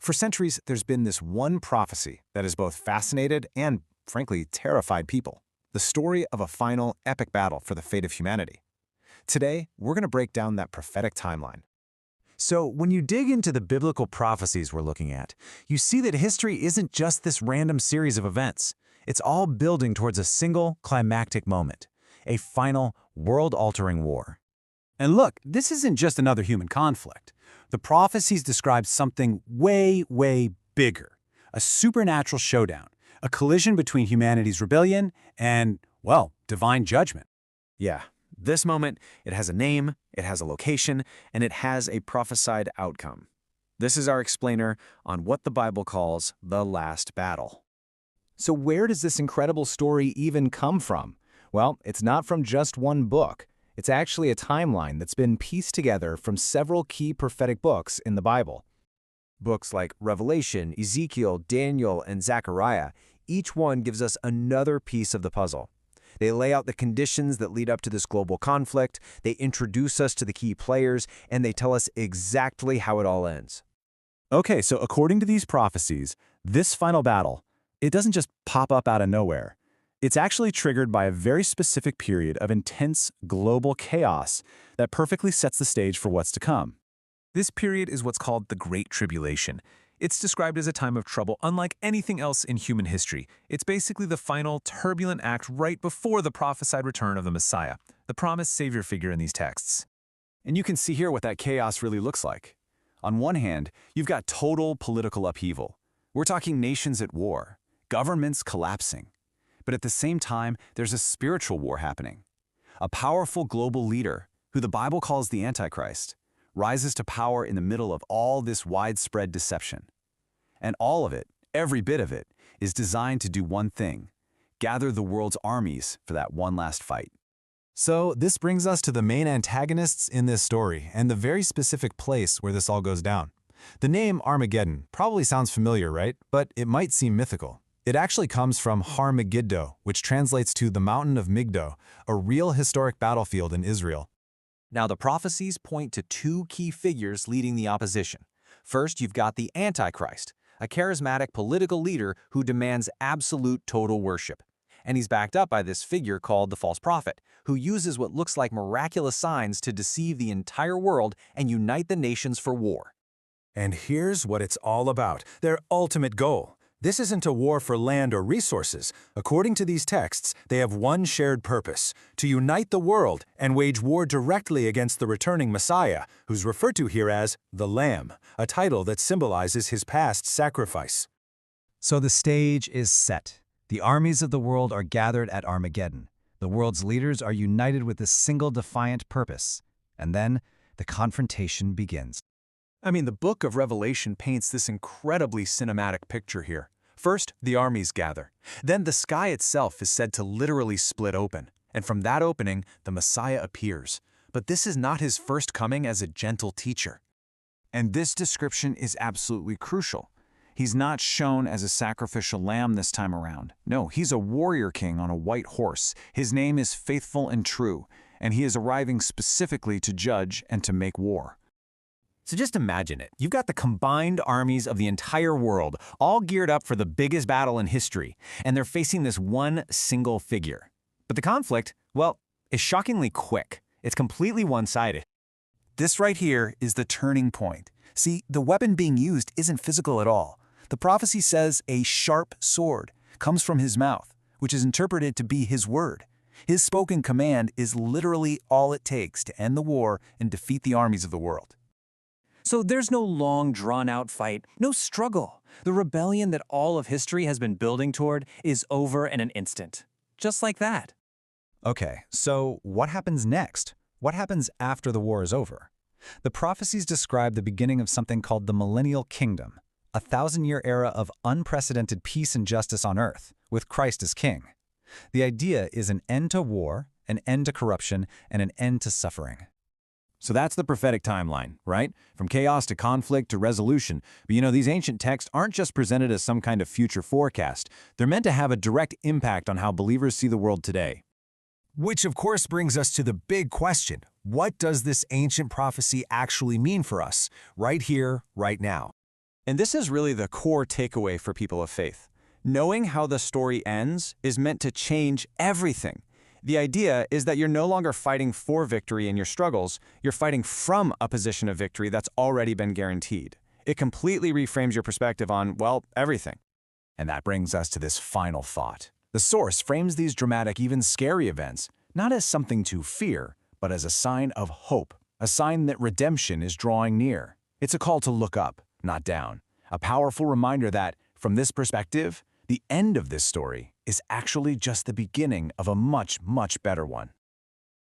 For centuries, there's been this one prophecy that has both fascinated and, frankly, terrified people. The story of a final, epic battle for the fate of humanity. Today, we're going to break down that prophetic timeline. So, when you dig into the biblical prophecies we're looking at, you see that history isn't just this random series of events. It's all building towards a single, climactic moment. A final, world-altering war. And look, this isn't just another human conflict. The prophecies describe something way, way bigger. A supernatural showdown. A collision between humanity's rebellion and, well, divine judgment. Yeah, this moment, it has a name, it has a location, and it has a prophesied outcome. This is our explainer on what the Bible calls the last battle. So where does this incredible story even come from? Well, it's not from just one book. It's actually a timeline that's been pieced together from several key prophetic books in the Bible. Books like Revelation, Ezekiel, Daniel, and Zechariah, each one gives us another piece of the puzzle. They lay out the conditions that lead up to this global conflict, they introduce us to the key players, and they tell us exactly how it all ends. Okay, so according to these prophecies, this final battle, it doesn't just pop up out of nowhere. It's actually triggered by a very specific period of intense global chaos that perfectly sets the stage for what's to come. This period is what's called the Great Tribulation. It's described as a time of trouble unlike anything else in human history. It's basically the final, turbulent act right before the prophesied return of the Messiah, the promised savior figure in these texts. And you can see here what that chaos really looks like. On one hand, you've got total political upheaval. We're talking nations at war, governments collapsing. But at the same time, there's a spiritual war happening. A powerful global leader, who the Bible calls the Antichrist, rises to power in the middle of all this widespread deception. And all of it, every bit of it, is designed to do one thing: gather the world's armies for that one last fight. So this brings us to the main antagonists in this story and the very specific place where this all goes down. The name Armageddon probably sounds familiar, right? But it might seem mythical. It actually comes from Har Megiddo, which translates to the Mountain of Migdo, a real historic battlefield in Israel. Now, the prophecies point to two key figures leading the opposition. First, you've got the Antichrist, a charismatic political leader who demands absolute total worship. And he's backed up by this figure called the false prophet, who uses what looks like miraculous signs to deceive the entire world and unite the nations for war. And here's what it's all about, their ultimate goal. This isn't a war for land or resources. According to these texts, they have one shared purpose: to unite the world and wage war directly against the returning Messiah, who's referred to here as the Lamb, a title that symbolizes his past sacrifice. So the stage is set. The armies of the world are gathered at Armageddon. The world's leaders are united with a single defiant purpose. And then the confrontation begins. The book of Revelation paints this incredibly cinematic picture here. First, the armies gather. Then the sky itself is said to literally split open. And from that opening, the Messiah appears. But this is not his first coming as a gentle teacher. And this description is absolutely crucial. He's not shown as a sacrificial lamb this time around. No, he's a warrior king on a white horse. His name is Faithful and True, and he is arriving specifically to judge and to make war. So just imagine it. You've got the combined armies of the entire world, all geared up for the biggest battle in history, and they're facing this one single figure. But the conflict, well, is shockingly quick. It's completely one-sided. This right here is the turning point. See, the weapon being used isn't physical at all. The prophecy says a sharp sword comes from his mouth, which is interpreted to be his word. His spoken command is literally all it takes to end the war and defeat the armies of the world. So there's no long, drawn-out fight, no struggle. The rebellion that all of history has been building toward is over in an instant. Just like that. Okay, so what happens next? What happens after the war is over? The prophecies describe the beginning of something called the Millennial Kingdom, a 1,000-year era of unprecedented peace and justice on earth, with Christ as king. The idea is an end to war, an end to corruption, and an end to suffering. So that's the prophetic timeline, right? From chaos to conflict to resolution. But these ancient texts aren't just presented as some kind of future forecast. They're meant to have a direct impact on how believers see the world today. Which of course brings us to the big question: what does this ancient prophecy actually mean for us, right here, right now? And this is really the core takeaway for people of faith. Knowing how the story ends is meant to change everything. The idea is that you're no longer fighting for victory in your struggles, you're fighting from a position of victory that's already been guaranteed. It completely reframes your perspective on, well, everything. And that brings us to this final thought. The source frames these dramatic, even scary events, not as something to fear, but as a sign of hope, a sign that redemption is drawing near. It's a call to look up, not down, a powerful reminder that, from this perspective, the end of this story is actually just the beginning of a much, much better one.